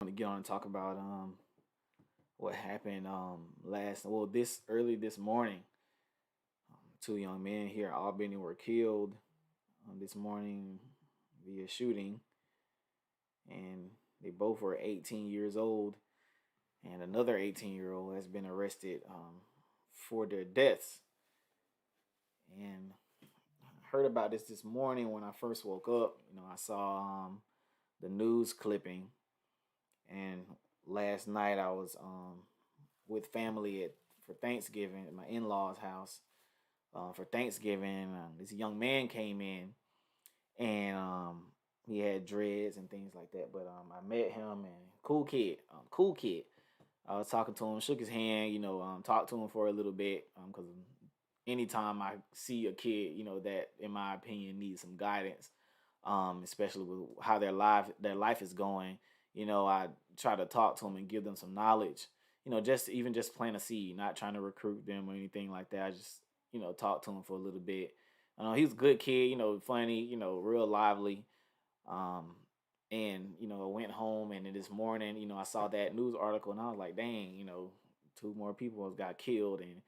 Want to get on and talk about what happened this early this morning. Two young men here in Albany were killed this morning via shooting, and they both were 18 years old, and another 18-year-old has been arrested for their deaths. And I heard about this morning when I first woke up. I saw the news clipping, and last night I was with family for Thanksgiving at my in-laws' house for Thanksgiving. This young man came in, and he had dreads and things like that. But I met him, and cool kid. I was talking to him, shook his hand, talked to him for a little bit, because anytime I see a kid, that in my opinion needs some guidance, especially with how their life is going, I try to talk to them and give them some knowledge, just plant a seed, not trying to recruit them or anything like that. I just talk to him for a little bit. He's a good kid, funny, real lively. Um, and I went home, and then this morning, I saw that news article, and I was like, dang, two more people got killed. And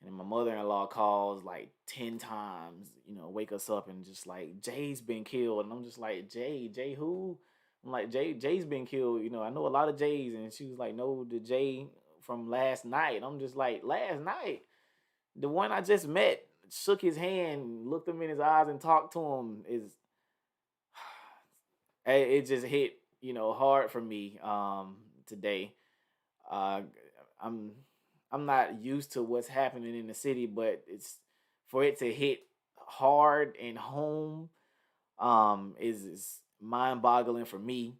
then my mother-in-law calls like 10 times, wake us up and just like, Jay's been killed. And I'm just like, Jay who? I'm like, Jay's been killed. I know a lot of Jays. And she was like, no, the Jay from last night. I'm just like, last night? The one I just met, shook his hand, looked him in his eyes and talked to him is it just hit, hard for me today. Uh I'm I'm not used to what's happening in the city, but it's for it to hit hard and home is mind-boggling for me.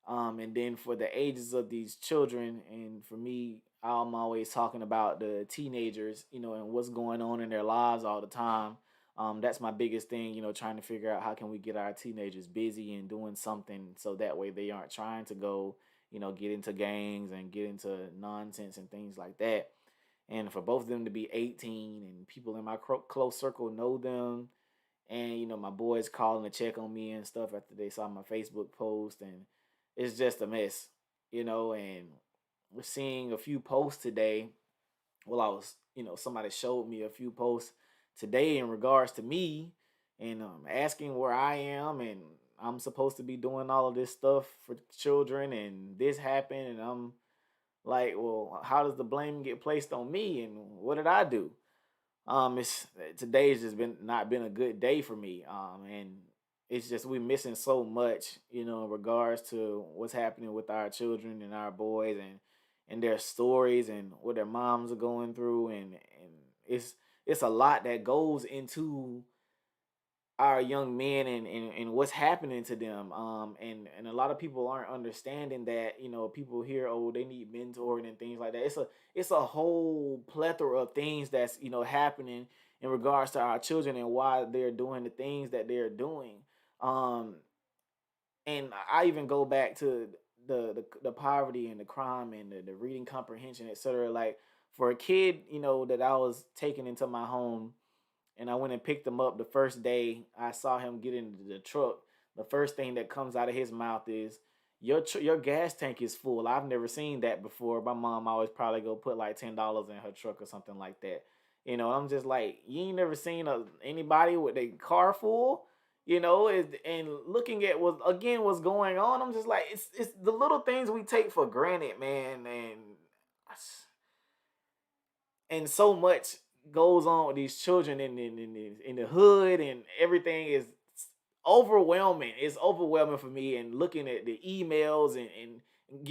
And then for the ages of these children, and for me, I'm always talking about the teenagers, and what's going on in their lives all the time. That's my biggest thing, trying to figure out how can we get our teenagers busy and doing something so that way they aren't trying to go, get into gangs and get into nonsense and things like that. And for both of them to be 18 and people in my close circle know them, and my boys calling to check on me and stuff after they saw my Facebook post, and it's just a mess, and we're seeing a few posts today. Well, I was, somebody showed me a few posts today in regards to me, and asking where I am, and I'm supposed to be doing all of this stuff for children, and this happened, and I'm like, well, how does the blame get placed on me, and what did I do? It's Today's just been not been a good day for me. And it's just we missing so much, in regards to what's happening with our children and our boys, and their stories and what their moms are going through, and it's a lot that goes into our young men, and what's happening to them. And a lot of people aren't understanding that, people hear, oh, they need mentoring and things like that. It's a whole plethora of things that's, happening in regards to our children and why they're doing the things that they're doing. um and I even go back to the poverty and the crime and the reading comprehension, etc. Like, for a kid, that I was taking into my home, and I went and picked him up the first day I saw him get into the truck. The first thing that comes out of his mouth is, your gas tank is full. I've never seen that before. My mom always probably go put like $10 in her truck or something like that. I'm just like, you ain't never seen anybody with a car full. And looking at what's going on, I'm just like, it's the little things we take for granted, man, and so much goes on with these children in the hood, and everything is overwhelming. It's overwhelming for me, and looking at the emails, and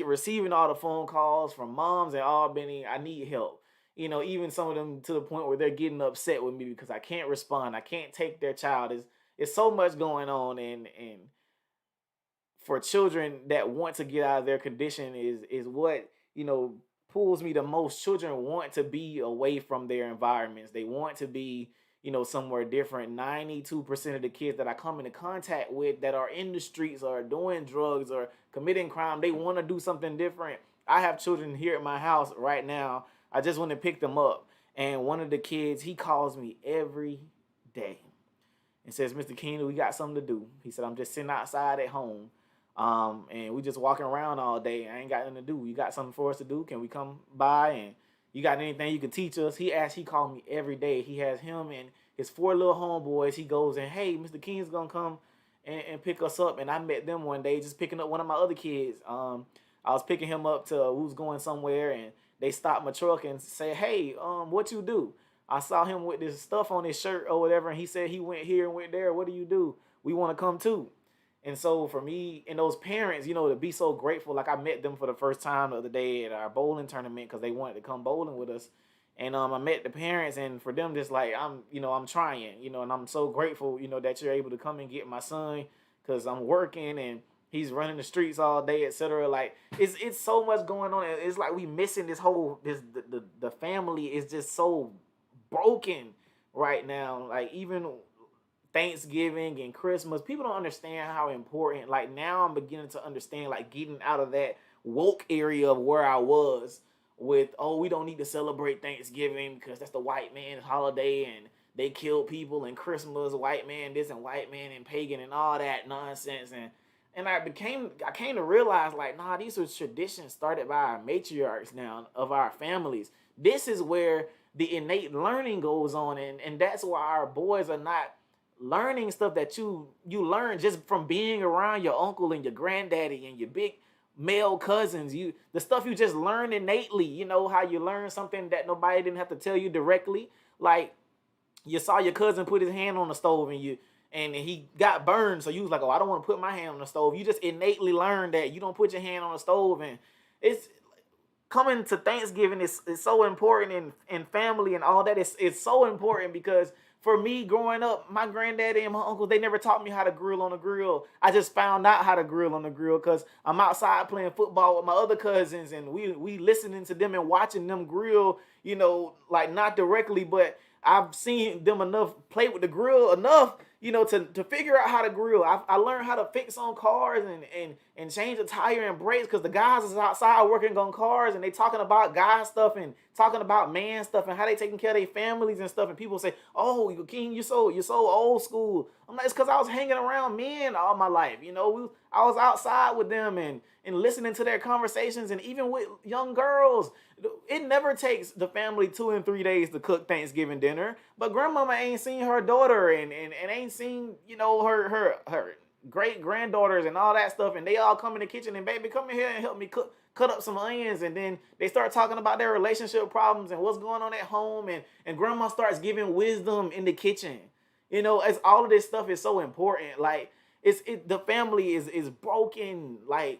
receiving all the phone calls from moms in Albany. I need help. Even some of them to the point where they're getting upset with me because I can't respond. I can't take their child. It's so much going on, and for children that want to get out of their condition is what pulls me the most. Children want to be away from their environments. They want to be somewhere different. 92% of the kids that I come into contact with that are in the streets or doing drugs or committing crime, they want to do something different. I have children here at my house right now. I just want to pick them up, and one of the kids, he calls me every day and says, Mr. Keenan, we got something to do. He said, I'm just sitting outside at home. And we just walking around all day. I ain't got nothing to do. You got something for us to do? Can we come by? And you got anything you can teach us? He called me every day. He has him and his four little homeboys. He goes and, hey, Mr. King's gonna come and pick us up. And I met them one day just picking up one of my other kids. I was picking him up to who's going somewhere, and they stopped my truck and say, hey, what you do? I saw him with this stuff on his shirt or whatever, and he said he went here and went there. What do you do? We want to come too. And so for me and those parents, to be so grateful, like I met them for the first time the other day at our bowling tournament because they wanted to come bowling with us. And I met the parents, and for them, just like I'm trying, and I'm so grateful, that you're able to come and get my son because I'm working and he's running the streets all day, etc. Like it's so much going on. It's like we missing this whole the family is just so broken right now. Like even Thanksgiving and Christmas, people don't understand how important. Like now, I'm beginning to understand. Like getting out of that woke area of where I was with, oh, we don't need to celebrate Thanksgiving because that's the white man's holiday and they killed people, and Christmas, white man this and white man and pagan and all that nonsense. And I came to realize like, nah, these are traditions started by our matriarchs now of our families. This is where the innate learning goes on, and that's why our boys are not learning stuff that you learn just from being around your uncle and your granddaddy and your big male cousins. The stuff you just learn innately. How you learn something that nobody didn't have to tell you directly. Like you saw your cousin put his hand on the stove and he got burned, so you was like, oh, I don't want to put my hand on the stove. You just innately learned that you don't put your hand on the stove. And it's coming to Thanksgiving is so important, in family and all that. It's so important because for me growing up, my granddaddy and my uncle, they never taught me how to grill on the grill. I just found out how to grill on the grill because I'm outside playing football with my other cousins, and we listening to them and watching them grill, like not directly, but I've seen them enough play with the grill enough, to figure out how to grill. I learned how to fix on cars and change a tire and brakes because the guys is outside working on cars and they talking about guy stuff and talking about man stuff and how they taking care of their families and stuff. And people say, "Oh, King, you're so old school." I'm like, it's because I was hanging around men all my life. I was outside with them and listening to their conversations, and even with young girls. It never takes the family 2 and 3 days to cook Thanksgiving dinner, but grandmama ain't seen her daughter and ain't seen, her great granddaughters and all that stuff, and they all come in the kitchen and, baby, come in here and help me cut up some onions. And then they start talking about their relationship problems and what's going on at home, and grandma starts giving wisdom in the kitchen. As all of this stuff is so important. Like the family is broken. Like,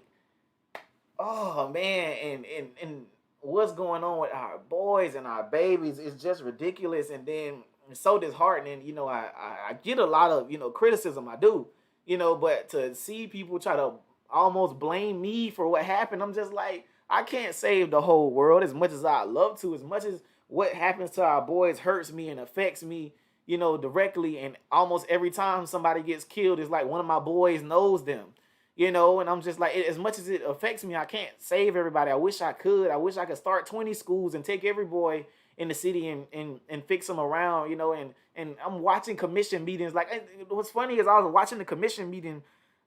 oh man, and what's going on with our boys and our babies is just ridiculous. And then it's so disheartening. I get a lot of criticism. I do, but to see people try to almost blame me for what happened, I'm just like, I can't save the whole world as much as I love to. As much as what happens to our boys hurts me and affects me, directly. And almost every time somebody gets killed, it's like one of my boys knows them. And I'm just like, as much as it affects me, I can't save everybody. I wish I could. I wish I could start 20 schools and take every boy in the city and fix them around, and I'm watching commission meetings. Like, what's funny is I was watching the commission meeting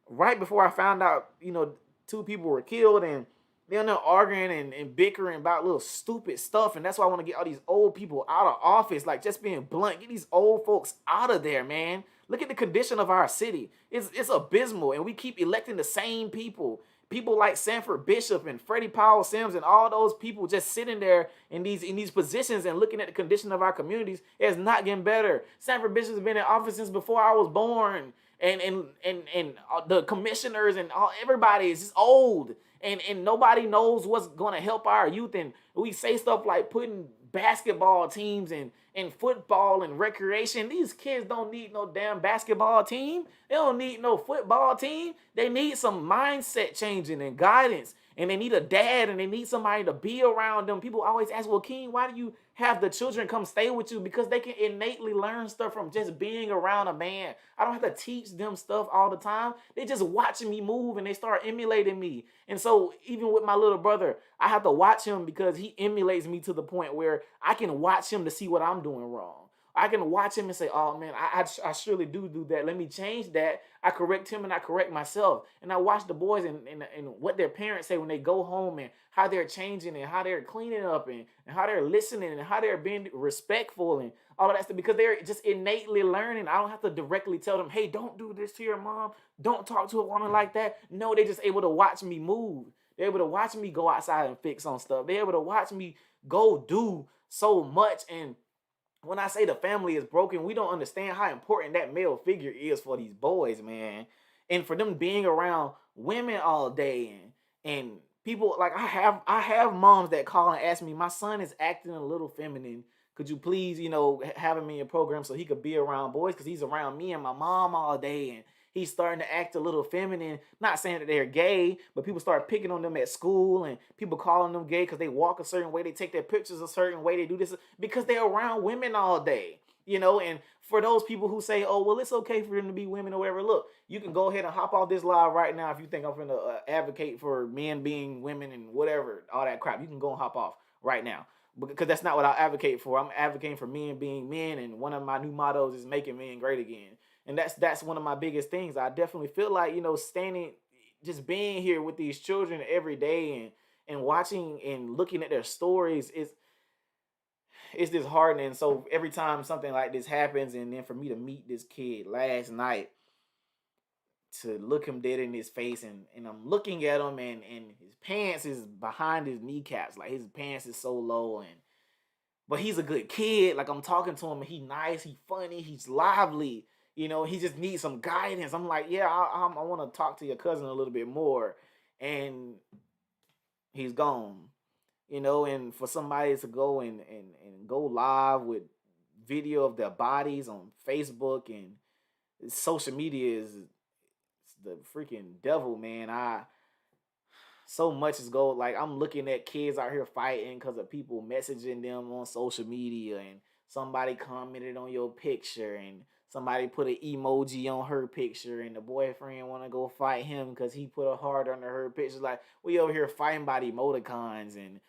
right before I found out, 2 people were killed, and they're not arguing and bickering about little stupid stuff. And that's why I want to get all these old people out of office, like just being blunt. Get these old folks out of there, man. Look at the condition of our city. It's abysmal, and we keep electing the same people. People like Sanford Bishop and Freddie Powell Sims and all those people just sitting there in these positions and looking at the condition of our communities. It's not getting better. Sanford Bishop's been in office since before I was born, and the commissioners and everybody is just old, and nobody knows what's going to help our youth. And we say stuff like putting basketball teams and football and recreation. These kids don't need no damn basketball team. They don't need no football team. They need some mindset changing and guidance. And they need a dad, and they need somebody to be around them. People always ask, well, King, why do you have the children come stay with you? Because they can innately learn stuff from just being around a man. I don't have to teach them stuff all the time. They just watching me move and they start emulating me. And so even with my little brother, I have to watch him because he emulates me to the point where I can watch him to see what I'm doing wrong. I can watch him and say, oh man, I surely do that. Let me change that. I correct him and I correct myself. And I watch the boys and what their parents say when they go home and how they're changing and how they're cleaning up and how they're listening and how they're being respectful and all of that stuff because they're just innately learning. I don't have to directly tell them, hey, don't do this to your mom. Don't talk to a woman like that. No, they're just able to watch me move. They're able to watch me go outside and fix on stuff. They're able to watch me go do so much. And when I say the family is broken, we don't understand how important that male figure is for these boys, man. And for them being around women all day and people like I have moms that call and ask me, my son is acting a little feminine. Could you please, have him in your program so he could be around boys? Because he's around me and my mom all day and he's starting to act a little feminine. Not saying that they're gay, but people start picking on them at school and people calling them gay because they walk a certain way, they take their pictures a certain way, they do this because they're around women all day. And for those people who say, oh, well, it's okay for them to be women or whatever, look, you can go ahead and hop off this live right now if you think I'm going to advocate for men being women and whatever, all that crap. You can go and hop off right now because that's not what I advocate for. I'm advocating for men being men, and one of my new mottos is making men great again. And that's one of my biggest things. I definitely feel like, standing, just being here with these children every day and watching and looking at their stories is it's disheartening. So every time something like this happens, and then for me to meet this kid last night, to look him dead in his face, and I'm looking at him, and his pants is behind his kneecaps, like his pants is so low, and but he's a good kid. Like I'm talking to him, and he nice, he funny, he's lively. He just needs some guidance. I'm like, yeah, I want to talk to your cousin a little bit more, and he's gone. And for somebody to go and go live with video of their bodies on Facebook and social media is the freaking devil, man. So much is gold. Like I'm looking at kids out here fighting because of people messaging them on social media, and somebody commented on your picture, and somebody put an emoji on her picture, and the boyfriend want to go fight him because he put a heart under her picture. Like we over here fighting by the emoticons, and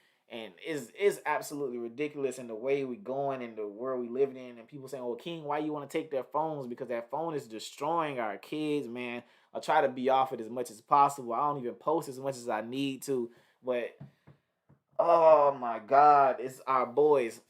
it's absolutely ridiculous in the way we going and the world we living in. And people saying, "Oh, King, why you want to take their phones?" Because that phone is destroying our kids, man. I try to be off it as much as possible. I don't even post as much as I need to, but oh my God, it's our boys,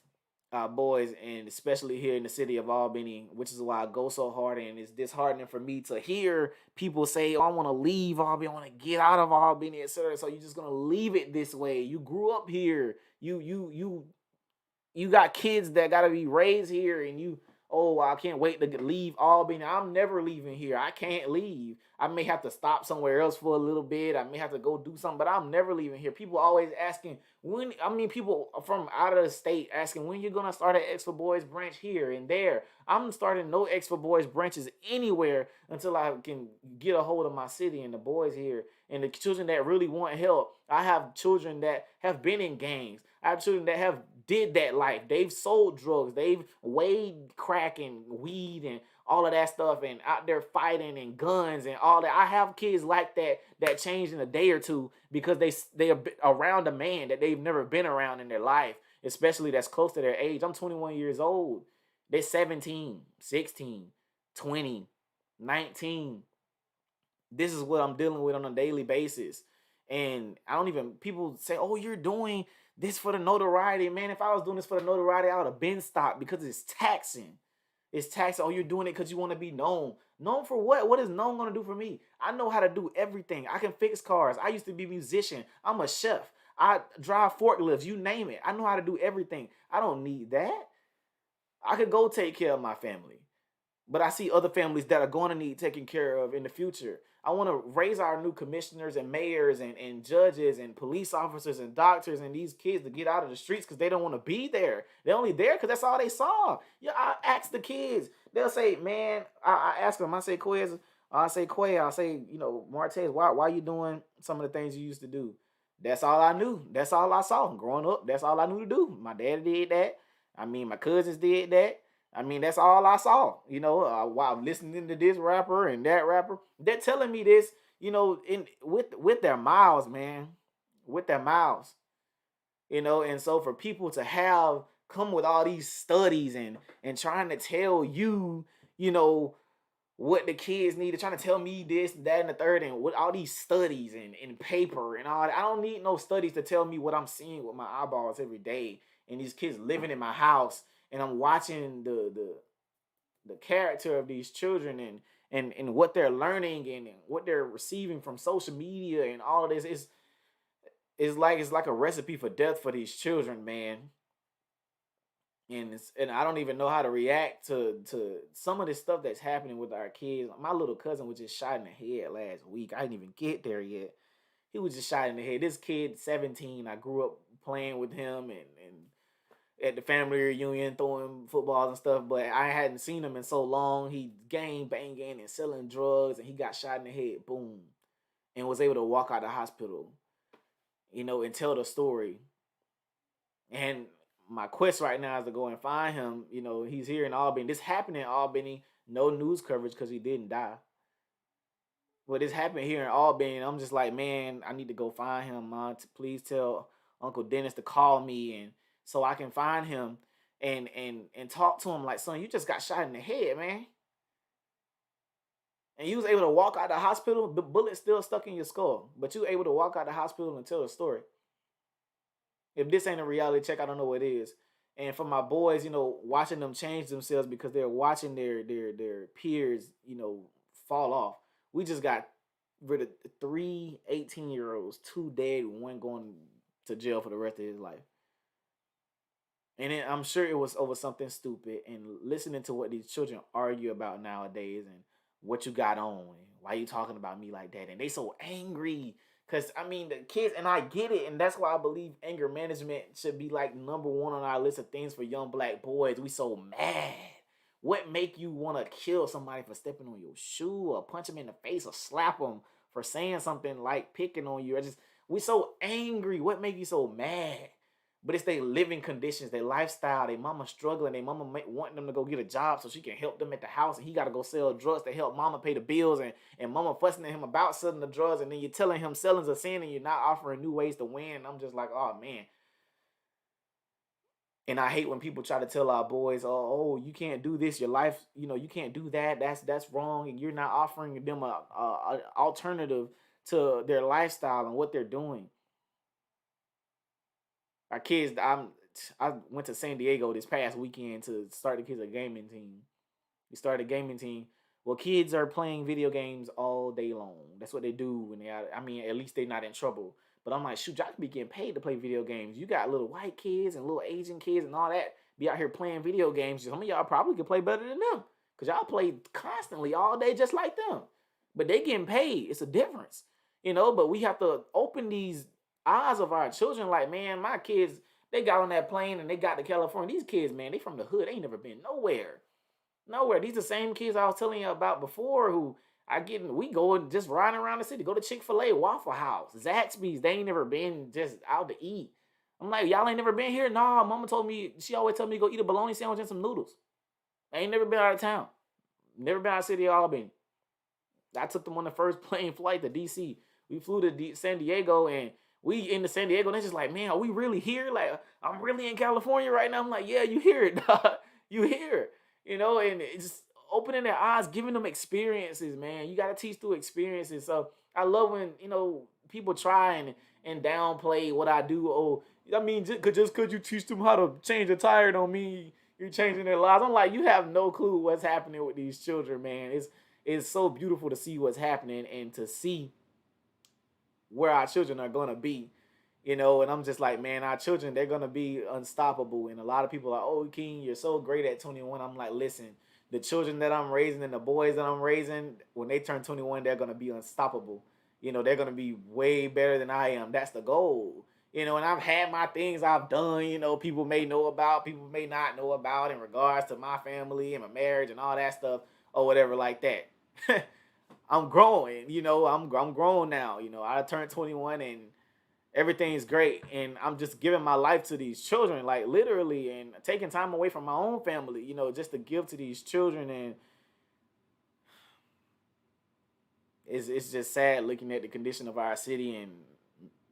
and especially here in the city of Albany, which is why I go so hard. And it's disheartening for me to hear people say, "Oh, I want to leave Albany, I want to get out of Albany, etc." So you're just gonna leave it this way? You grew up here. You got kids that gotta be raised here, and oh, I can't wait to leave Albany. I'm never leaving here. I can't leave. I may have to stop somewhere else for a little bit. I may have to go do something, but I'm never leaving here. People always asking when. I mean, people from out of the state asking when you're gonna start an X for Boys branch here and there. I'm starting no X for Boys branches anywhere until I can get a hold of my city and the boys here and the children that really want help. I have children that have been in gangs. I have children that have did that life. They've sold drugs. They've weighed crack and weed and all of that stuff, and out there fighting and guns and all that. I have kids like that changed in a day or two because they are around a man that they've never been around in their life, especially that's close to their age. I'm 21 years old. They're 17, 16, 20, 19. This is what I'm dealing with on a daily basis. And I don't even, people say, oh, you're doing this for the notoriety. Man, if I was doing this for the notoriety, I would have been stopped because it's taxing. It's taxing. Oh, you're doing it because you want to be known. Known for what? What is known going to do for me? I know how to do everything. I can fix cars. I used to be a musician. I'm a chef. I drive forklifts. You name it. I know how to do everything. I don't need that. I could go take care of my family. But I see other families that are going to need taken care of in the future. I want to raise our new commissioners and mayors and judges and police officers and doctors and these kids to get out of the streets because they don't want to be there. They're only there because that's all they saw. Yeah, I ask the kids. They'll say, man, I ask them, I say, Quay, I say, Martez, why you doing some of the things you used to do? That's all I knew. That's all I saw. Growing up, that's all I knew to do. My daddy did that. I mean, my cousins did that. I mean, that's all I saw, while listening to this rapper and that rapper. They're telling me this, in with their mouths, man, with their mouths, and so for people to have come with all these studies and trying to tell you, you know, what the kids need. They're trying to tell me this, that, and the third, and with all these studies and paper and all that. I don't need no studies to tell me what I'm seeing with my eyeballs every day. And these kids living in my house, and I'm watching the character of these children and what they're learning and what they're receiving from social media and all of this. It's like a recipe for death for these children, man. And I don't even know how to react to some of this stuff that's happening with our kids. My little cousin was just shot in the head last week. I didn't even get there yet. He was just shot in the head. This kid, 17, I grew up playing with him and at the family reunion throwing footballs and stuff, but I hadn't seen him in so long. He gang banging and selling drugs, and he got shot in the head, boom, and was able to walk out of the hospital, and tell the story. And my quest right now is to go and find him. He's here in Albany. This happened in Albany. No news coverage because he didn't die. But this happened here in Albany, and I'm just like, man, I need to go find him, man. Please tell Uncle Dennis to call me, and so I can find him and talk to him like, son, you just got shot in the head, man. And you was able to walk out the hospital, the bullet still stuck in your skull, but you were able to walk out the hospital and tell the story. If this ain't a reality check, I don't know what it is. And for my boys, watching them change themselves because they're watching their peers, fall off. We just got rid of 3 18-year-olds, 2 dead, one going to jail for the rest of his life. And then I'm sure it was over something stupid. And listening to what these children argue about nowadays and what you got on, and why you talking about me like that, and they so angry. Cause I mean the kids, and I get it, and that's why I believe anger management should be like number one on our list of things for young black boys. We so mad. What make you want to kill somebody for stepping on your shoe, or punch them in the face, or slap them for saying something like picking on you? We so angry. What make you so mad? But it's their living conditions, their lifestyle, their mama struggling, their mama wanting them to go get a job so she can help them at the house, and he got to go sell drugs to help mama pay the bills, and mama fussing at him about selling the drugs, and then you're telling him selling's a sin, and you're not offering new ways to win. And I'm just like, oh man. And I hate when people try to tell our boys, oh, you can't do this, your life, you can't do that. That's wrong, and you're not offering them a alternative to their lifestyle and what they're doing. Our kids, I went to San Diego this past weekend to start the kids a gaming team. We started a gaming team. Well, kids are playing video games all day long. That's what they do when they out. I mean, at least they're not in trouble. But I'm like, shoot, y'all could be getting paid to play video games. You got little white kids and little Asian kids and all that be out here playing video games. Some of y'all probably could play better than them because y'all play constantly all day just like them. But they getting paid. It's a difference, But we have to open these eyes of our children. Like, man, my kids, they got on that plane and they got to California. These kids, man, they from the hood. They ain't never been nowhere. Nowhere. These the same kids I was telling you about before who we go and just riding around the city, go to Chick-fil-A, Waffle House, Zaxby's. They ain't never been just out to eat. I'm like, y'all ain't never been here? Nah, mama told me, she always told me to go eat a bologna sandwich and some noodles. I ain't never been out of town. Never been out of the city of Albany. I took them on the first plane flight to DC. We flew to San Diego, and we in the San Diego, and they're just like, man, are we really here? Like, I'm really in California right now. I'm like, yeah, you hear it, dog. You hear it. And it's just opening their eyes, giving them experiences, man. You got to teach through experiences. So I love when, people try and downplay what I do. Oh, I mean, just because you teach them how to change a tire don't mean you're changing their lives. I'm like, you have no clue what's happening with these children, man. It's so beautiful to see what's happening and to see where our children are going to be. And I'm just like, man, our children, they're going to be unstoppable. And a lot of people are, oh, King, you're so great at 21. I'm like, listen, the children that I'm raising and the boys that I'm raising, when they turn 21, they're going to be unstoppable. They're going to be way better than I am. That's the goal. And I've had my things I've done, people may know about, people may not know about in regards to my family and my marriage and all that stuff or whatever like that. I'm growing, I'm grown now. I turned 21 and everything's great, and I'm just giving my life to these children, like literally, and taking time away from my own family, just to give to these children. And it's just sad looking at the condition of our city and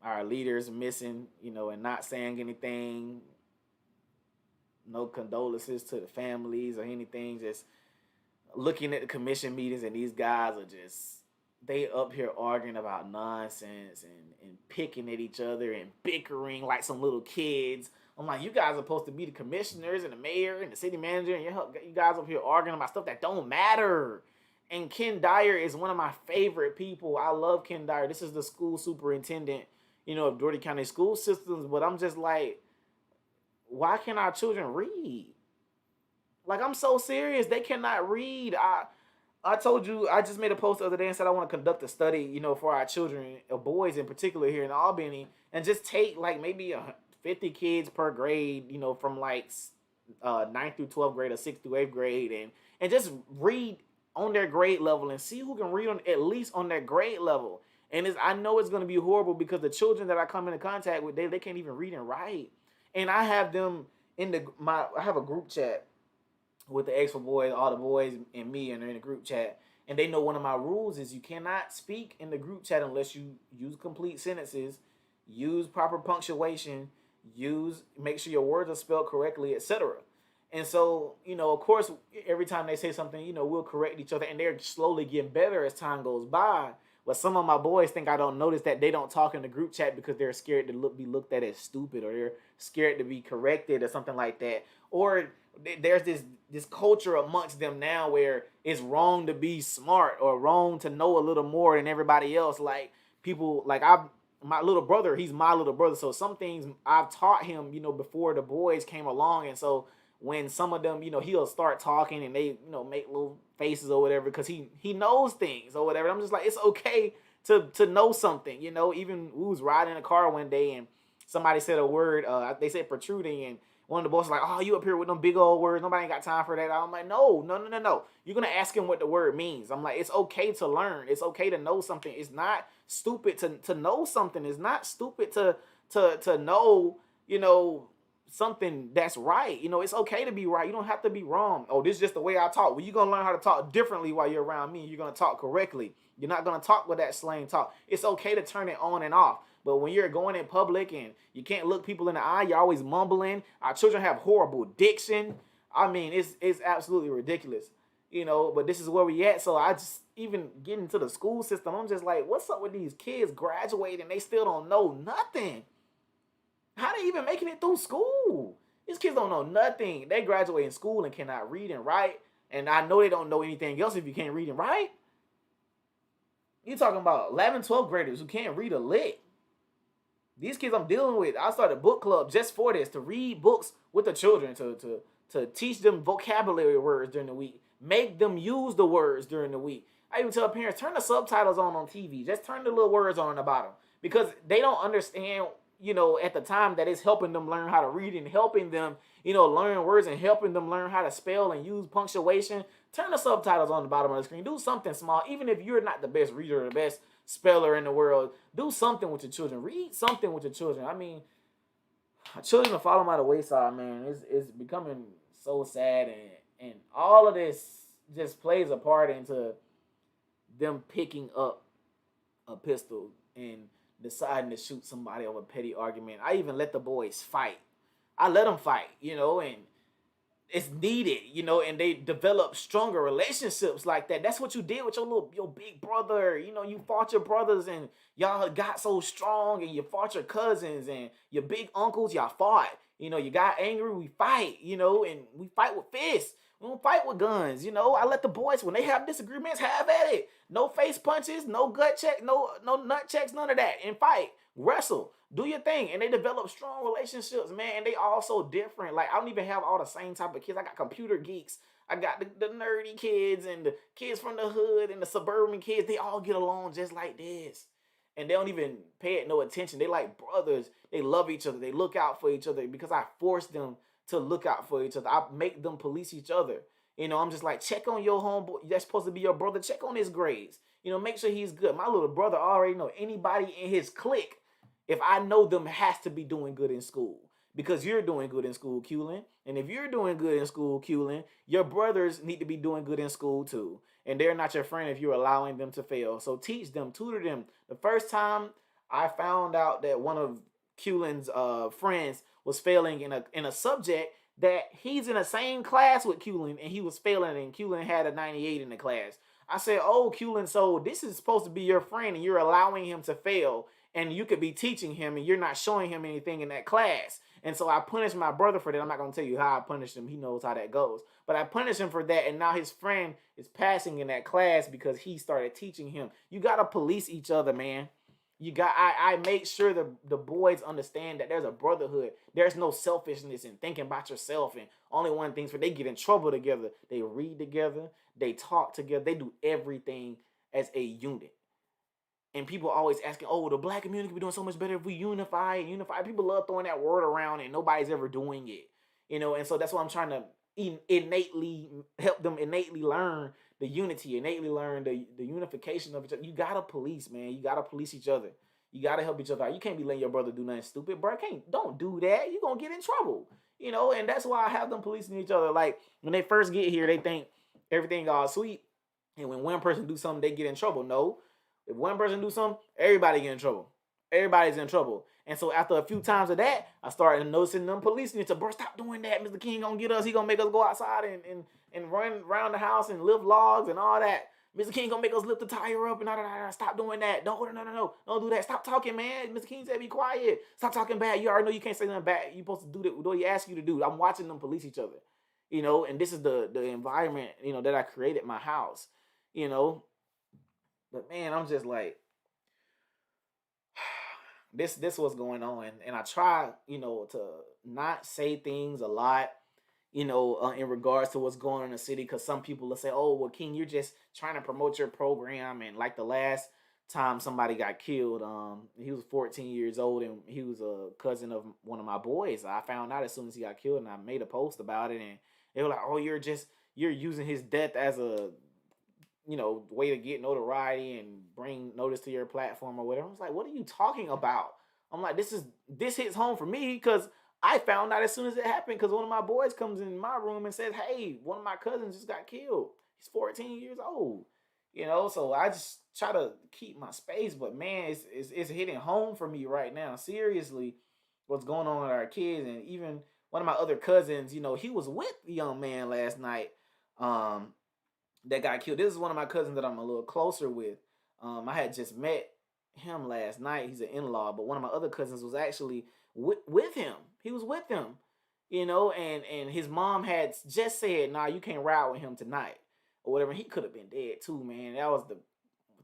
our leaders missing, and not saying anything. no condolences to the families or anything. Just looking at the commission meetings, and these guys are just they up here arguing about nonsense and picking at each other and bickering like some little kids. I'm like, you guys are supposed to be the commissioners and the mayor and the city manager, and you guys up here arguing about stuff that don't matter. And Ken Dyer is one of my favorite people. I love Ken Dyer. This is the school superintendent, of Dougherty County school systems. But I'm just like, why can't our children read? Like, I'm so serious. They cannot read. I told you, I just made a post the other day and said I want to conduct a study, for our children, boys in particular here in Albany, and just take like maybe 50 kids per grade, from like 9th through 12th grade or 6th through 8th grade, and just read on their grade level and see who can read on at least on their grade level. And I know it's going to be horrible because the children that I come into contact with, they can't even read and write. And I have them I have a group chat with the extra boys, all the boys and me, and they're in a group chat. And they know one of my rules is you cannot speak in the group chat unless you use complete sentences, use proper punctuation, make sure your words are spelled correctly, etc. And so, of course, every time they say something, we'll correct each other, and they're slowly getting better as time goes by. But some of my boys think I don't notice that they don't talk in the group chat because they're scared to be looked at as stupid, or they're scared to be corrected or something like that. Or there's this culture amongst them now where it's wrong to be smart or wrong to know a little more than everybody else. Like people, like my little brother, he's my little brother. So some things I've taught him, before the boys came along. And so when some of them, he'll start talking and they, make little faces or whatever because he knows things or whatever. I'm just like, it's okay to know something, Even we was riding in a car one day and somebody said a word, they said protruding, and one of the bosses was like, oh, you up here with them big old words. Nobody ain't got time for that. I'm like, no. You're going to ask him what the word means. I'm like, it's okay to learn. It's okay to know something. It's not stupid to know something. It's not stupid to know, something that's right. It's okay to be right. You don't have to be wrong. Oh, this is just the way I talk. Well, you're going to learn how to talk differently while you're around me. You're going to talk correctly. You're not going to talk with that slang talk. It's okay to turn it on and off. But when you're going in public and you can't look people in the eye, you're always mumbling. Our children have horrible diction. I mean, it's absolutely ridiculous, But this is where we at. So I just, even getting to the school system, I'm just like, what's up with these kids graduating? They still don't know nothing. How they even making it through school? These kids don't know nothing. They graduate in school and cannot read and write. And I know they don't know anything else if you can't read and write. You're talking about 11, 12th graders who can't read a lick. These kids I'm dealing with, I started a book club just for this, to read books with the children, to teach them vocabulary words during the week, make them use the words during the week. I even tell parents, turn the subtitles on TV. Just turn the little words on the bottom. Because they don't understand, at the time that it's helping them learn how to read and helping them, learn words and helping them learn how to spell and use punctuation. Turn the subtitles on the bottom of the screen. Do something small. Even if you're not the best reader or the best speller in the world, do something with your children. Read something with your children. I mean, children are falling by the wayside, man. It's becoming so sad, and all of this just plays a part into them picking up a pistol and deciding to shoot somebody over a petty argument. I even let the boys fight. I let them fight, and it's needed, and they develop stronger relationships like that. That's what you did with your big brother. You fought your brothers and y'all got so strong, and you fought your cousins and your big uncles. Y'all fought. You got angry. We fight. And we fight with fists. We don't fight with guns. I let the boys, when they have disagreements, have at it. No face punches, no gut check, no nut checks, none of that. And fight, wrestle, do your thing. And they develop strong relationships, man. And they all so different. Like, I don't even have all the same type of kids. I got computer geeks. I got the nerdy kids and the kids from the hood and the suburban kids. They all get along just like this. And they don't even pay it no attention. They like brothers. They love each other. They look out for each other because I force them to look out for each other. I make them police each other. I'm just like, check on your homeboy. That's supposed to be your brother. Check on his grades. Make sure he's good. My little brother already know anybody in his clique. If I know them, has to be doing good in school. Because you're doing good in school, Culin. And if you're doing good in school, Culin, your brothers need to be doing good in school too. And they're not your friend if you're allowing them to fail. So teach them, tutor them. The first time I found out that one of Culin's friends was failing in a subject, that he's in the same class with Culin and he was failing and Culin had a 98 in the class. I said, oh, Culin, so this is supposed to be your friend and you're allowing him to fail and you could be teaching him and you're not showing him anything in that class. And so I punished my brother for that. I'm not going to tell you how I punished him. He knows how that goes. But I punished him for that. And now his friend is passing in that class because he started teaching him. You got to police each other, man. I make sure the boys understand that there's a brotherhood. There's no selfishness in thinking about yourself and only one thing for they get in trouble together. They read together, they talk together, they do everything as a unit. And people always asking, oh, the black community could be doing so much better if we unify and unify. People love throwing that word around and nobody's ever doing it. And so that's why I'm trying to innately help them innately learn the unity, innately learn the unification of each other. You gotta police, man. You gotta police each other. You gotta help each other out. You can't be letting your brother do nothing stupid, bro. Don't do that. You're gonna get in trouble. And that's why I have them policing each other. Like when they first get here, they think everything all sweet. And when one person do something, they get in trouble. No. If one person do something, everybody get in trouble. Everybody's in trouble. And so after a few times of that, I started noticing them policing it to, bro, stop doing that. Mr. King gonna get us. He gonna make us go outside and run around the house and lift logs and all that. Mr. King gonna make us lift the tire up and all that. Stop doing that. No. Don't do that. Stop talking, man. Mr. King said be quiet. Stop talking bad. You already know you can't say nothing bad. You're supposed to do what he asks you to do. I'm watching them police each other. And this is the environment, that I created in my house. But man, I'm just like, this what's going on, and I try, to not say things a lot, in regards to what's going on in the city, because some people will say, "Oh, well, King, you're just trying to promote your program." And like the last time somebody got killed, he was 14 years old, and he was a cousin of one of my boys. I found out as soon as he got killed, and I made a post about it, and they were like, "Oh, you're using his death as a way to get notoriety and bring notice to your platform or whatever." I was like, what are you talking about? I'm like, this hits home for me because I found out as soon as it happened because one of my boys comes in my room and says, hey, one of my cousins just got killed. He's 14 years old. So I just try to keep my space, but man, it's hitting home for me right now. Seriously, what's going on with our kids, and even one of my other cousins, he was with the young man last night. That got killed. This is one of my cousins that I'm a little closer with. I had just met him last night. He's an in-law, but one of my other cousins was actually with him. He was with him, and his mom had just said, "Nah, you can't ride with him tonight," or whatever. He could have been dead too, man. That was the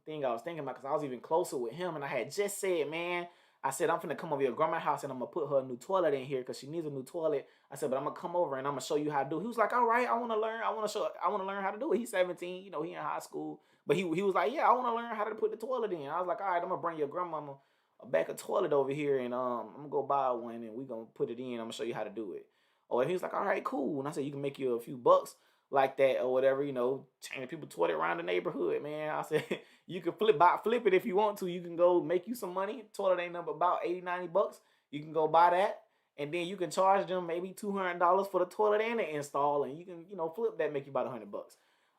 thing I was thinking about because I was even closer with him, and I had just said, "Man, I said, I'm finna come over to your grandma's house and I'm gonna put her a new toilet in here because she needs a new toilet." I said, but I'm gonna come over and I'm gonna show you how to do it. He was like, all right, I wanna learn. I wanna learn how to do it. He's 17, he in high school. But he was like, yeah, I wanna learn how to put the toilet in. I was like, all right, I'm gonna bring your grandmama a back of toilet over here and I'm gonna go buy one and we gonna put it in. I'm gonna show you how to do it. Or he was like, all right, cool. And I said, you can make you a few bucks like that or whatever, changing people toilet around the neighborhood, man. I said, you can flip it if you want to. You can go make you some money. Toilet ain't number about 80, 90 bucks. You can go buy that. And then you can charge them maybe $200 for the toilet and the install. And you can, flip that, make you about $100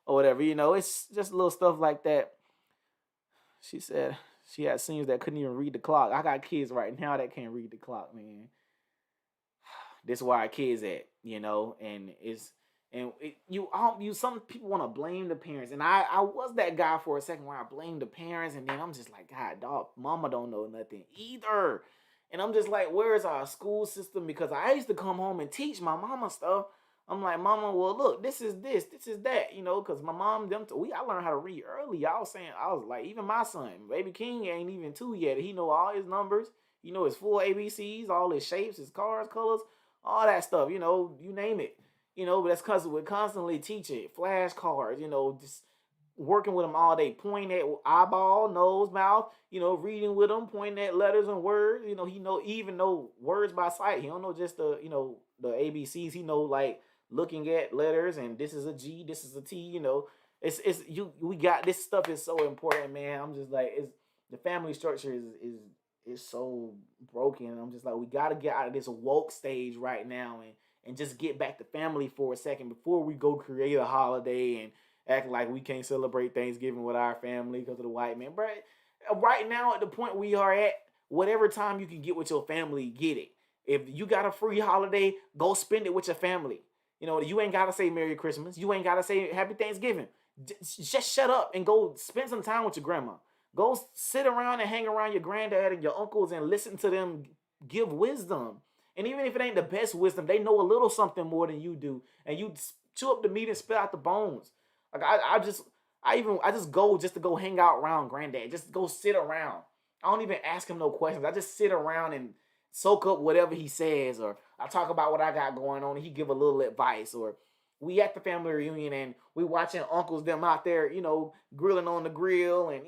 or whatever. It's just little stuff like that. She said she had seniors that couldn't even read the clock. I got kids right now that can't read the clock, man. This is where our kids at, and some people want to blame the parents, and I was that guy for a second where I blamed the parents, and then I'm just like, God, dog, mama don't know nothing either, and I'm just like, where's our school system? Because I used to come home and teach my mama stuff. I'm like, mama, well, look, this is that, because my mom, I learned how to read early. I was like, even my son, baby King, ain't even 2 yet. He know all his numbers. His full ABCs, all his shapes, his cars, colors, all that stuff, you name it. But that's because we're constantly teaching flashcards, just working with them all day, pointing at eyeball, nose, mouth, reading with them, pointing at letters and words. He even know words by sight. He don't know just the ABCs. He know like looking at letters and this is a G, this is a T. We got this stuff is so important, man. I'm just like the family structure is so broken. I'm just like, we got to get out of this woke stage right now and just get back to family for a second before we go create a holiday and act like we can't celebrate Thanksgiving with our family because of the white man. But right now, at the point we are at, whatever time you can get with your family, get it. If you got a free holiday, go spend it with your family. You know, you ain't gotta say Merry Christmas. You ain't gotta say Happy Thanksgiving. Just shut up and go spend some time with your grandma. Go sit around and hang around your granddad and your uncles and listen to them give wisdom. And even if it ain't the best wisdom, they know a little something more than you do. And you chew up the meat and spit out the bones. Like I just go just to go hang out around granddad. Just go sit around. I don't even ask him no questions. I just sit around and soak up whatever he says, or I talk about what I got going on and he give a little advice, or we at the family reunion and we watching uncles them out there, grilling on the grill and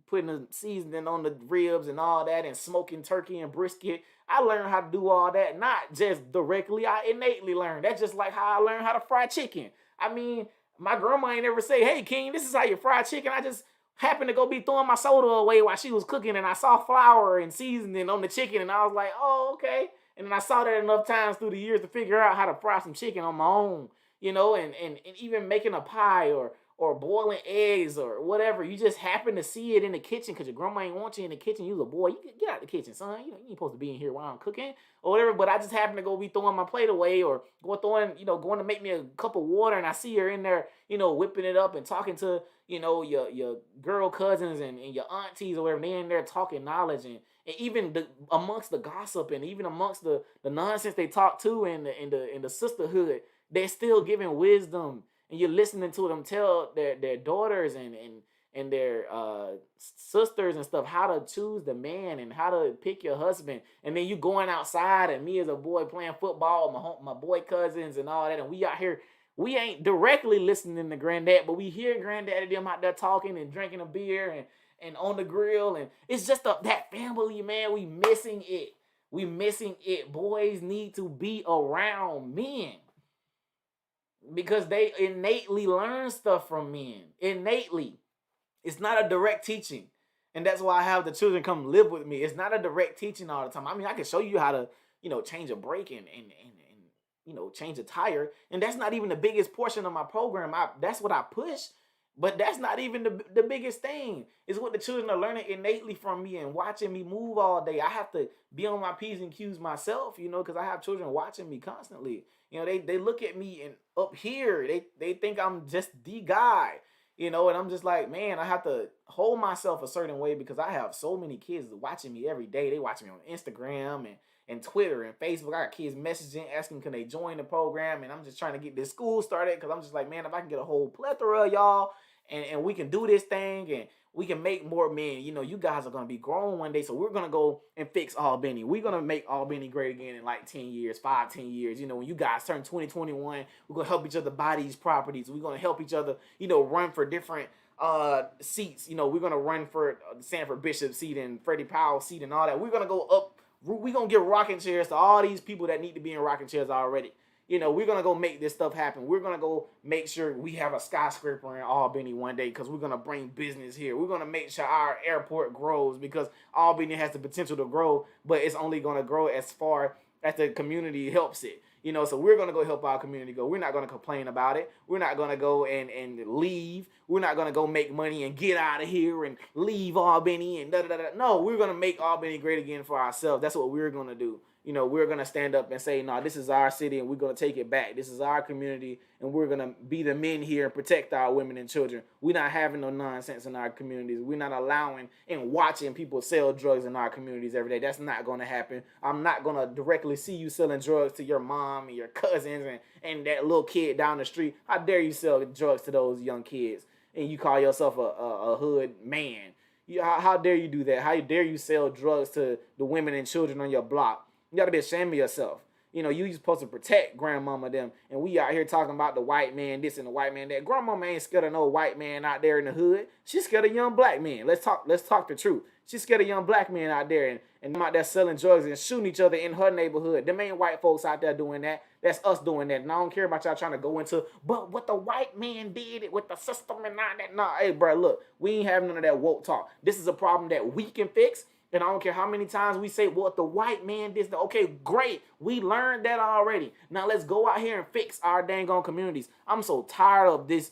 putting the seasoning on the ribs and all that and smoking turkey and brisket. I learned how to do all that, not just directly. I innately learned. That's just like how I learned how to fry chicken. I mean, my grandma ain't ever say, "Hey, King, this is how you fry chicken." I just happened to go be throwing my soda away while she was cooking, and I saw flour and seasoning on the chicken, and I was like, "Oh, okay." And then I saw that enough times through the years to figure out how to fry some chicken on my own, and even making a pie or boiling eggs or whatever. You just happen to see it in the kitchen because your grandma ain't want you in the kitchen. You was a boy. You get out the kitchen, son. You ain't supposed to be in here while I'm cooking or whatever. But I just happen to go be throwing my plate away or going to make me a cup of water, and I see her in there, whipping it up and talking to, your girl cousins and your aunties or whatever. They in there talking knowledge and even amongst the gossip and even amongst the nonsense they talk to in the sisterhood, they're still giving wisdom, and you're listening to them tell their daughters and their sisters and stuff how to choose the man and how to pick your husband. And then you going outside and me as a boy playing football with my boy cousins and all that, and we out here, we ain't directly listening to granddad, but we hear granddaddy them out there talking and drinking a beer and on the grill, and it's just that family, man. We missing it. We missing it. Boys need to be around men because they innately learn stuff from men. Innately. It's not a direct teaching. And that's why I have the children come live with me. It's not a direct teaching all the time. I mean, I can show you how to, change a brake and change a tire. And that's not even the biggest portion of my program. That's what I push. But that's not even the biggest thing. It's what the children are learning innately from me and watching me move all day. I have to be on my P's and Q's myself, because I have children watching me constantly. They look at me and up here, they think I'm just the guy, and I'm just like, man, I have to hold myself a certain way because I have so many kids watching me every day. They watch me on Instagram and Twitter and Facebook. I got kids messaging, asking can they join the program, and I'm just trying to get this school started because I'm just like, man, if I can get a whole plethora of y'all and we can do this thing and we can make more men. You guys are going to be grown one day, so we're going to go and fix Albany. We're going to make Albany great again in like 10 years, 5, 10 years. When you guys turn 2021, we're going to help each other buy these properties. We're going to help each other, run for different seats. We're going to run for the Sanford Bishop seat and Freddie Powell seat and all that. We're going to go up. We're going to give rocking chairs to all these people that need to be in rocking chairs already. We're going to go make this stuff happen. We're going to go make sure we have a skyscraper in Albany one day because we're going to bring business here. We're going to make sure our airport grows because Albany has the potential to grow, but it's only going to grow as far as the community helps it. So we're going to go help our community go. We're not going to complain about it. We're not going to go and leave. We're not going to go make money and get out of here and leave Albany and da-da-da-da. No, we're going to make Albany great again for ourselves. That's what we're going to do. We're going to stand up and say, no, this is our city and we're going to take it back. This is our community and we're going to be the men here and protect our women and children. We're not having no nonsense in our communities. We're not allowing and watching people sell drugs in our communities every day. That's not going to happen. I'm not going to directly see you selling drugs to your mom and your cousins and that little kid down the street. How dare you sell drugs to those young kids and you call yourself a hood man? How dare you do that? How dare you sell drugs to the women and children on your block? You got to be ashamed of yourself. You supposed to protect grandmama them. And we out here talking about the white man this and the white man that. Grandmama ain't scared of no white man out there in the hood. She's scared of young black men. Let's talk the truth. She's scared of young black men out there and them out there selling drugs and shooting each other in her neighborhood. Them ain't white folks out there doing that. That's us doing that. And I don't care about y'all trying to go into, but what the white man did it with the system and all that. Nah, hey, bro, look, we ain't having none of that woke talk. This is a problem that we can fix. And I don't care how many times we say, well, the white man did that. Okay, great. We learned that already. Now let's go out here and fix our dang on communities. I'm so tired of this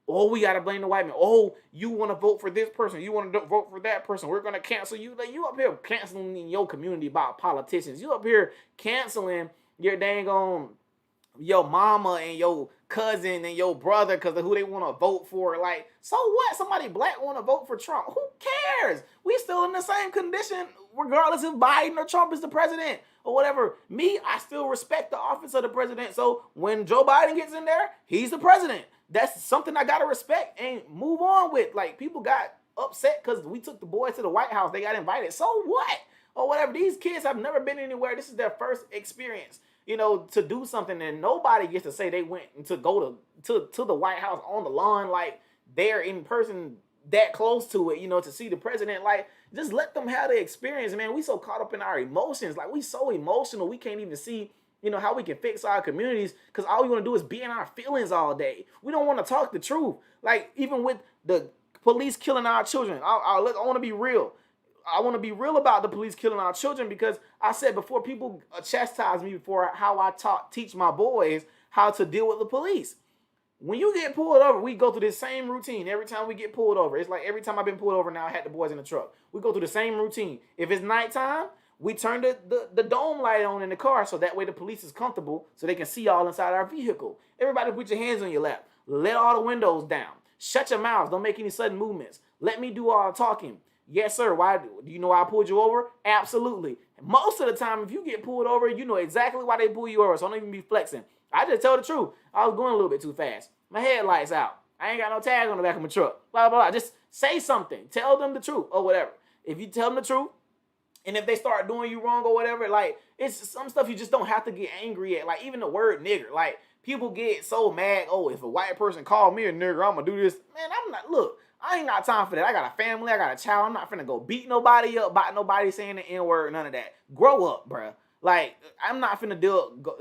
Oh, we gotta blame the white man. Oh, you want to vote for this person? You want to vote for that person? We're gonna cancel you. Like, you up here canceling in your community about politicians. You up here canceling your dang on your mama and your cousin and your brother because of who they want to vote for. Like, so what? Somebody black want to vote for Trump. Who cares? We still in the same condition, regardless if Biden or Trump is the president or whatever. Me, I still respect the office of the president. So when Joe Biden gets in there, he's the president. That's something I gotta respect and move on with. Like, people got upset because we took the boys to the White House. They got invited. So what? Or whatever. These kids have never been anywhere. This is their first experience, to do something, and nobody gets to say they went to go to the White House on the lawn, like they're in person that close to it, to see the president. Like, just let them have the experience, man. We so caught up in our emotions. Like, we so emotional, we can't even see, how we can fix our communities, because all we want to do is be in our feelings all day. We don't want to talk the truth. Like, even with the police killing our children, I want to be real. I want to be real about the police killing our children, because I said before, people chastise me for how I teach my boys how to deal with the police. When you get pulled over, we go through this same routine every time we get pulled over. It's like every time I've been pulled over now, I had the boys in the truck. We go through the same routine. If it's nighttime, we turn the dome light on in the car, so that way the police is comfortable, so they can see all inside our vehicle. Everybody put your hands on your lap. Let all the windows down. Shut your mouths. Don't make any sudden movements. Let me do all the talking. Yes, sir. Why? Do you know why I pulled you over? Absolutely. Most of the time, if you get pulled over, you know exactly why they pull you over, so don't even be flexing. I just tell the truth. I was going a little bit too fast. My headlights out. I ain't got no tag on the back of my truck. Blah, blah, blah. Just say something. Tell them the truth or whatever. If you tell them the truth, and if they start doing you wrong or whatever, like, it's some stuff you just don't have to get angry at. Like, even the word nigger. Like, people get so mad. Oh, if a white person called me a nigger, I'm going to do this. Man, I'm not. Look, I ain't got time for that. I got a family. I got a child. I'm not finna go beat nobody up, bite nobody saying the N-word, none of that. Grow up, bruh. Like, I'm not finna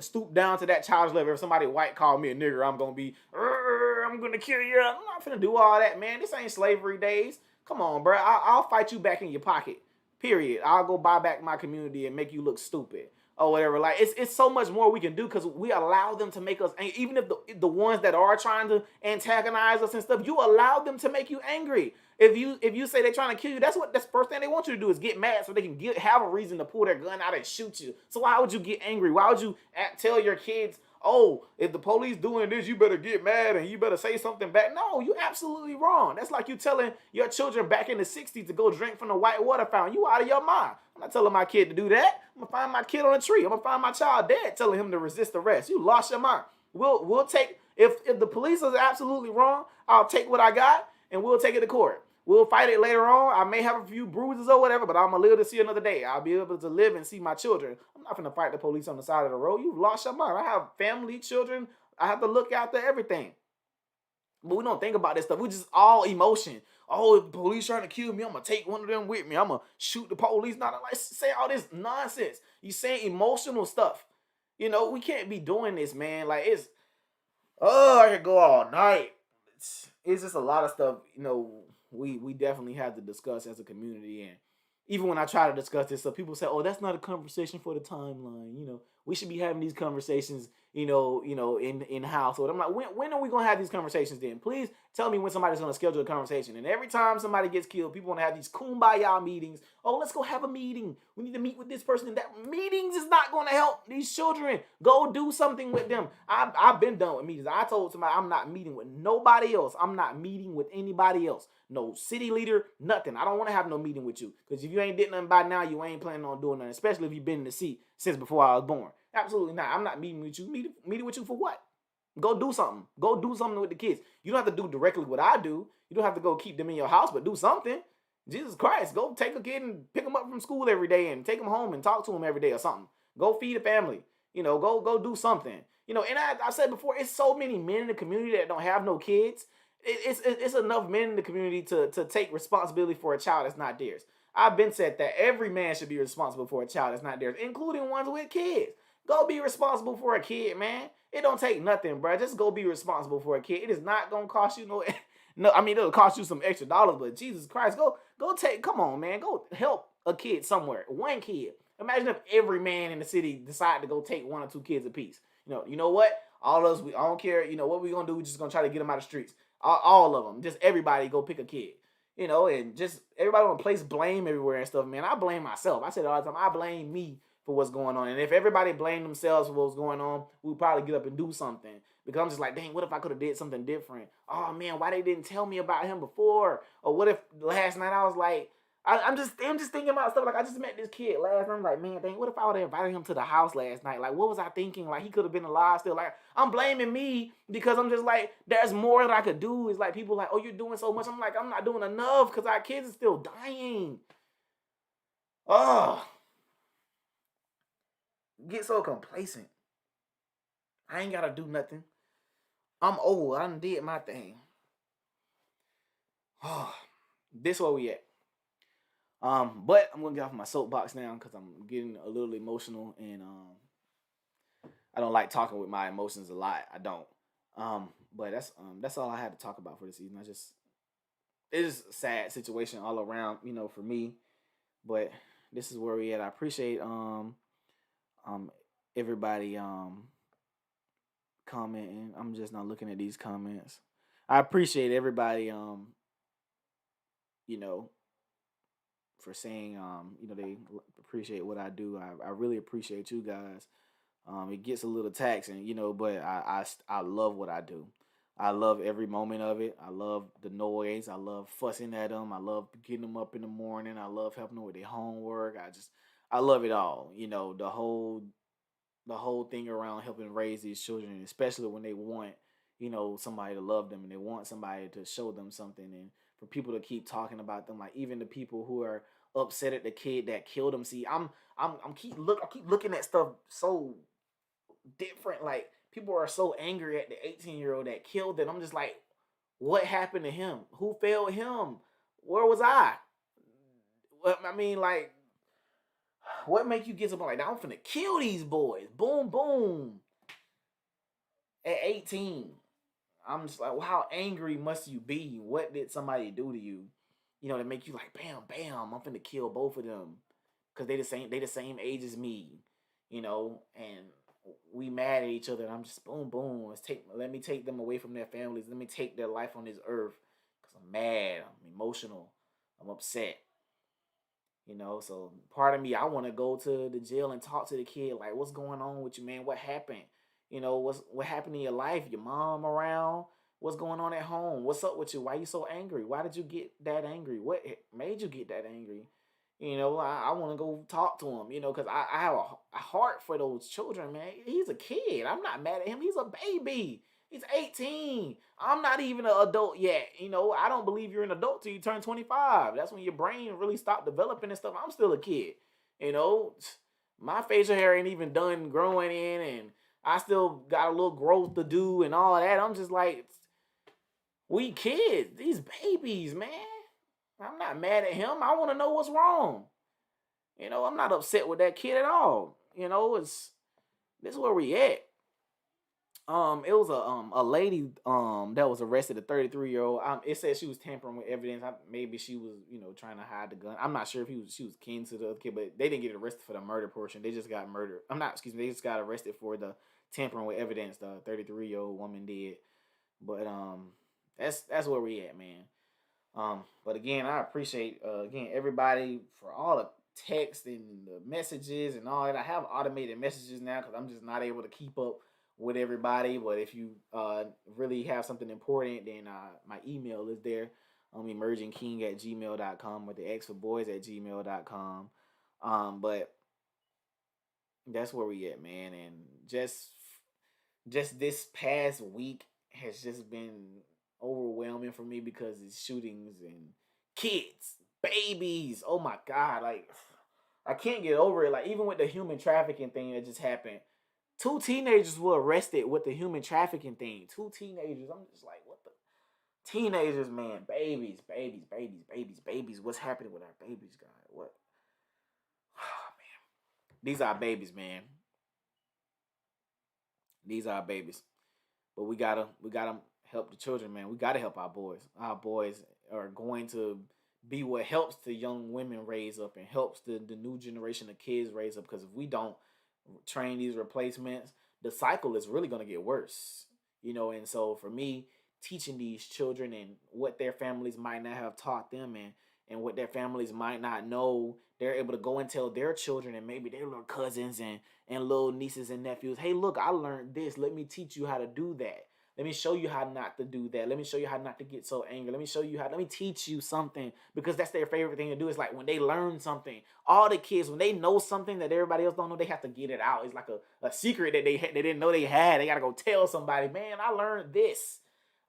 stoop down to that child's level. If somebody white called me a nigger, I'm gonna be, I'm gonna kill you. I'm not finna do all that, man. This ain't slavery days. Come on, bruh. I'll fight you back in your pocket. Period. I'll go buy back my community and make you look stupid or whatever. Like, it's so much more we can do, because we allow them to make us, even if the ones that are trying to antagonize us and stuff, you allow them to make you angry. If you say they're trying to kill you, that's the first thing they want you to do, is get mad, so they can have a reason to pull their gun out and shoot you. So why would you get angry? Why would you tell your kids, oh, if the police doing this, you better get mad and you better say something back? No, you're absolutely wrong. That's like you telling your children back in the 60s to go drink from the white water fountain. You out of your mind. I'm not telling my kid to do that. I'm going to find my kid on a tree. I'm going to find my child dead, telling him to resist arrest. You lost your mind. We'll take, if the police is absolutely wrong, I'll take what I got and we'll take it to court. We'll fight it later on. I may have a few bruises or whatever, but I'm going to live to see another day. I'll be able to live and see my children. I'm not going to fight the police on the side of the road. You've lost your mind. I have family, children. I have to look after everything. But we don't think about this stuff. We just all emotion. Oh, if the police trying to kill me, I'm going to take one of them with me. I'm going to shoot the police. Not like say all this nonsense. You saying emotional stuff. We can't be doing this, man. Like, I could go all night. It's just a lot of stuff, we definitely have to discuss as a community. And even when I try to discuss this stuff, people say, oh, that's not a conversation for the timeline. We should be having these conversations, in household. I'm like, when are we going to have these conversations then? Please tell me when somebody's going to schedule a conversation. And every time somebody gets killed, people want to have these kumbaya meetings. Oh, let's go have a meeting. We need to meet with this person. And that meetings is not going to help these children. Go do something with them. I've been done with meetings. I told somebody I'm not meeting with nobody else. I'm not meeting with anybody else. No city leader, nothing. I don't want to have no meeting with you. Because if you ain't did nothing by now, you ain't planning on doing nothing. Especially if you've been in the seat since before I was born. Absolutely not. I'm not meeting with you. Meeting with you for what? Go do something. Go do something with the kids. You don't have to do directly what I do. You don't have to go keep them in your house, but do something. Jesus Christ, go take a kid and pick them up from school every day and take them home and talk to them every day or something. Go feed a family. Go do something. And I said before, it's so many men in the community that don't have no kids. It's enough men in the community to take responsibility for a child that's not theirs. I've been said that every man should be responsible for a child that's not theirs, including ones with kids. Go be responsible for a kid, man. It don't take nothing, bro. Just go be responsible for a kid. It is not gonna cost you no. I mean, it'll cost you some extra dollars, but Jesus Christ, go come on, man. Go help a kid somewhere. One kid. Imagine if every man in the city decided to go take 1 or 2 kids apiece. You know what? All of us, I don't care. What we gonna do? We're just gonna try to get them out of the streets. all of them, just everybody go pick a kid, and just everybody want to place blame everywhere and stuff. Man, I blame myself. I said it all the time. I blame me for what's going on, and if everybody blamed themselves for what's going on, we'd probably get up and do something. Because I'm just like, dang, what if I could have did something different? Oh man, why they didn't tell me about him before? Or what if last night I was like, I'm just thinking about stuff. Like, I just met this kid last night. I'm like, man, dang, what if I would have invited him to the house last night? Like, what was I thinking? Like, he could have been alive still. Like, I'm blaming me because I'm just like, there's more that I could do. It's like people like, oh, you're doing so much. I'm like, I'm not doing enough because our kids are still dying. Oh, get so complacent. I ain't gotta do nothing. I'm old. I done did my thing. Oh, this where we at. But I'm gonna get off my soapbox now because I'm getting a little emotional, and I don't like talking with my emotions a lot. I don't. But that's all I had to talk about for this season. It's a sad situation all around, for me. But this is where we at. I appreciate um everybody commenting. I'm just not looking at these comments. I appreciate everybody you know for saying they appreciate what I do. I really appreciate you guys. It gets a little taxing, but I love what I do. I love every moment of it. I love the noise. I love fussing at them. I love getting them up in the morning. I love helping them with their homework. I love it all. The whole thing around helping raise these children, especially when they want, somebody to love them and they want somebody to show them something, and for people to keep talking about them, like even the people who are upset at the kid that killed him. See, I keep looking at stuff so different. Like people are so angry at the 18-year-old that killed them. I'm just like, what happened to him? Who failed him? Where was I? What I mean, like, what make you get something like that? I'm finna kill these boys. Boom, boom. At 18. I'm just like, well, how angry must you be? What did somebody do to you? To make you like, bam, bam, I'm finna kill both of them. Cause they the same age as me, and we mad at each other, and I'm just boom, boom. Let me take them away from their families. Let me take their life on this earth. Cause I'm mad, I'm emotional, I'm upset. So part of me, I want to go to the jail and talk to the kid, like, what's going on with you, man? What happened? What happened in your life? Your mom around? What's going on at home? What's up with you? Why you so angry? Why did you get that angry? What made you get that angry? I want to go talk to him, because I have a heart for those children, man. He's a kid. I'm not mad at him. He's a baby. He's 18. I'm not even an adult yet. I don't believe you're an adult till you turn 25. That's when your brain really stop developing and stuff. I'm still a kid. You know, my facial hair ain't even done growing in, and I still got a little growth to do and all of that. I'm just like, we kids, these babies, man. I'm not mad at him. I want to know what's wrong. I'm not upset with that kid at all. This is where we at. It was a lady that was arrested, a 33-year-old. It said she was tampering with evidence. Maybe she was trying to hide the gun. I'm not sure if she was kin to the other kid, but they didn't get arrested for the murder portion. They just got murdered. I'm not excuse me. They just got arrested for the tampering with evidence. The 33-year-old woman did. But that's where we at, man. But again, I appreciate again everybody for all the text and the messages and all that. I have automated messages now because I'm just not able to keep up with everybody. But if you really have something important, then my email is there. Emergingking@gmail.com or the X for boys at gmail.com. But that's where we at, man. And just this past week has just been overwhelming for me because it's shootings and kids, babies. Oh my god, like I can't get over it. Like even with the human trafficking thing that just happened, two teenagers were arrested with the human trafficking thing. Two teenagers. I'm just like, what the teenagers, man, babies, babies, babies, babies, babies. What's happening with our babies, God? What? Oh, man, these are babies, man. These are babies. But we gotta help the children, man. We gotta help our boys. Our boys are going to be what helps the young women raise up and helps the new generation of kids raise up. Because if we don't train these replacements, the cycle is really gonna get worse. And so for me teaching these children and what their families might not have taught them, and what their families might not know. They're able to go and tell their children and maybe their little cousins and little nieces and nephews, hey, look, I learned this. Let me teach you how to do that. Let me show you how not to do that. Let me show you how not to get so angry. Let me teach you something, because that's their favorite thing to do. It's like when they learn something, all the kids, when they know something that everybody else don't know, they have to get it out. It's like a secret that they didn't know they had. They got to go tell somebody, man, I learned this.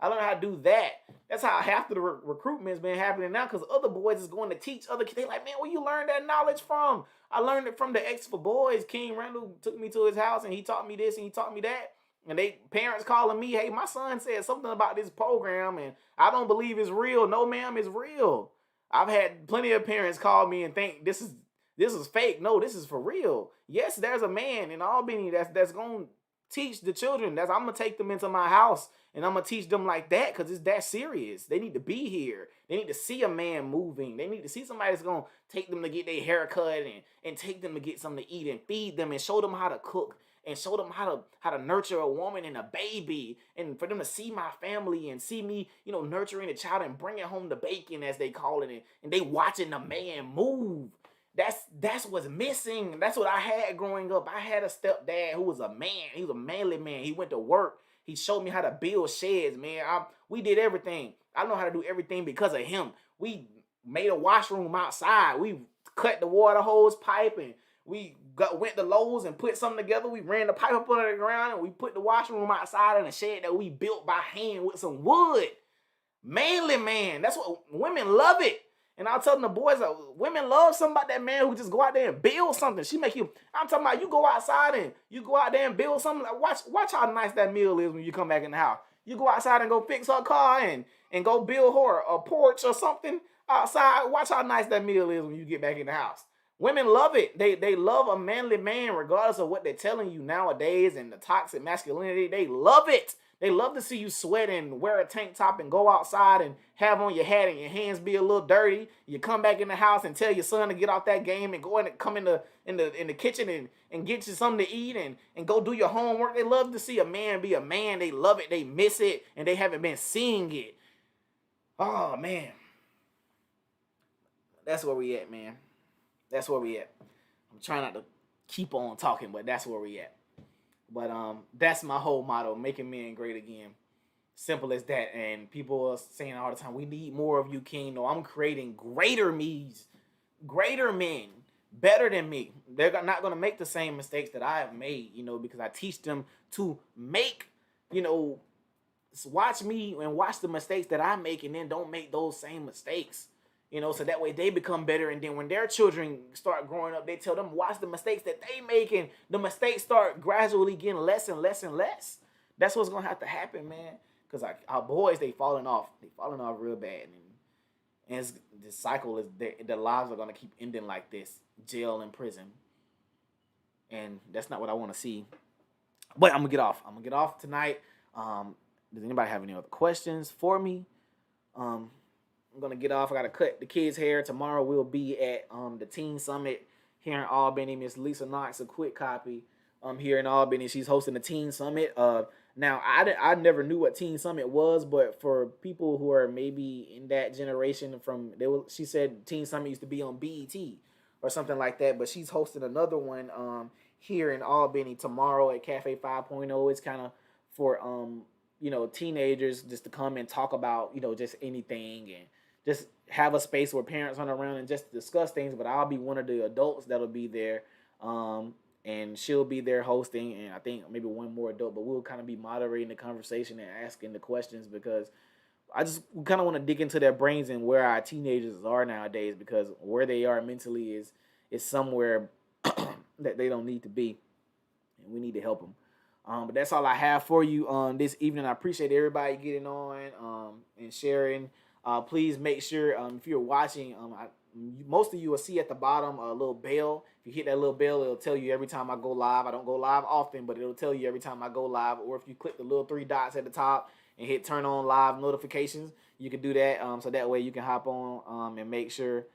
I learned how to do that. That's how half of the recruitment's been happening now, because other boys is going to teach other kids. They like, man, where you learn that knowledge from? I learned it from the X for Boys. King Randall took me to his house and he taught me this and he taught me that. And they parents calling me, hey, my son said something about this program and I don't believe it's real. No, ma'am, it's real. I've had plenty of parents call me and think this is fake. No, this is for real. Yes, there's a man in Albany that's gonna teach the children. I'm gonna take them into my house and I'm gonna teach them like that, because it's that serious. They need to be here. They need to see a man moving. They need to see somebody that's gonna take them to get their hair cut and take them to get something to eat and feed them and show them how to cook and show them how to nurture a woman and a baby, and for them to see my family and see me, nurturing a child and bringing home the bacon, as they call it, and they watching the man move. That's what's missing. That's what I had growing up. I had a stepdad who was a man. He was a manly man. He went to work. He showed me how to build sheds, man. We did everything. I know how to do everything because of him. We made a washroom outside. We cut the water hose pipe, and we went to Lowe's and put something together. We ran the pipe up under the ground and we put the washroom outside in a shed that we built by hand with some wood. Manly man. That's what women love it. And I'll tell them, the boys, women love something about that man who just go out there and build something. She make you, I'm talking about, you go outside and you go out there and build something. Like, watch how nice that meal is when you come back in the house. You go outside and go fix her car and go build her a porch or something outside. Watch how nice that meal is when you get back in the house. Women love it. They love a manly man regardless of what they're telling you nowadays and the toxic masculinity. They love it. They love to see you sweat and wear a tank top and go outside and have on your hat and your hands be a little dirty. You come back in the house and tell your son to get off that game and go in and come in the kitchen and get you something to eat and go do your homework. They love to see a man be a man. They love it. They miss it, and they haven't been seeing it. Oh man. That's where we at, man. That's where we at. I'm trying not to keep on talking, but that's where we at. But that's my whole motto: making men great again. Simple as that. And people are saying all the time, we need more of you, King. No, I'm creating greater me's, greater men, better than me. They're not going to make the same mistakes that I have made, because I teach them to make, watch me and watch the mistakes that I make, and then don't make those same mistakes. So that way they become better, and then when their children start growing up, they tell them, watch the mistakes that they make, and the mistakes start gradually getting less and less and less. That's what's gonna have to happen, man. Because our boys, they falling off real bad, and this cycle is their lives are gonna keep ending like this, jail and prison, and that's not what I want to see. But I'm gonna get off tonight. Does anybody have any other questions for me? I'm gonna get off. I gotta cut the kids' hair. Tomorrow we'll be at the Teen Summit here in Albany. Miss Lisa Knox, a quick copy. Here in Albany, she's hosting the Teen Summit. Now I never knew what Teen Summit was, but for people who are maybe in that generation, she said Teen Summit used to be on BET or something like that. But she's hosting another one here in Albany tomorrow at Cafe 5.0. It's kind of for teenagers just to come and talk about just anything and just have a space where parents run around and just discuss things. But I'll be one of the adults that'll be there, and she'll be there hosting, and I think maybe one more adult. But we'll kind of be moderating the conversation and asking the questions, because I just kind of want to dig into their brains and where our teenagers are nowadays, because where they are mentally is somewhere that they don't need to be, and we need to help them. But that's all I have for you this evening. I appreciate everybody getting on and sharing. Please make sure if you're watching, most of you will see at the bottom a little bell. If you hit that little bell, it'll tell you every time I go live. I don't go live often, but it'll tell you every time I go live. Or if you click the little 3 dots at the top and hit turn on live notifications, you can do that. So that way you can hop on and make sure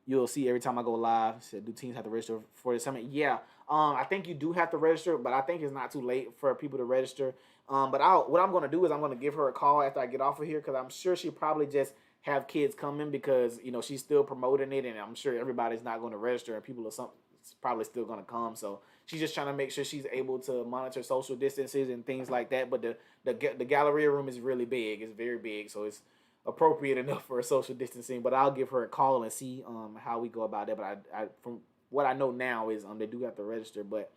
you'll see every time I go live. It said, do teens have to register for the summit? Yeah. I think you do have to register, but I think it's not too late for people to register. But what I'm gonna do is I'm gonna give her a call after I get off of here because I'm sure she probably just have kids coming because she's still promoting it, and I'm sure everybody's not going to register, and people are probably still going to come. So she's just trying to make sure she's able to monitor social distances and things like that. But the Galleria room is really big; it's very big, so it's appropriate enough for a social distancing. But I'll give her a call and see how we go about that. But I from what I know now is they do have to register, but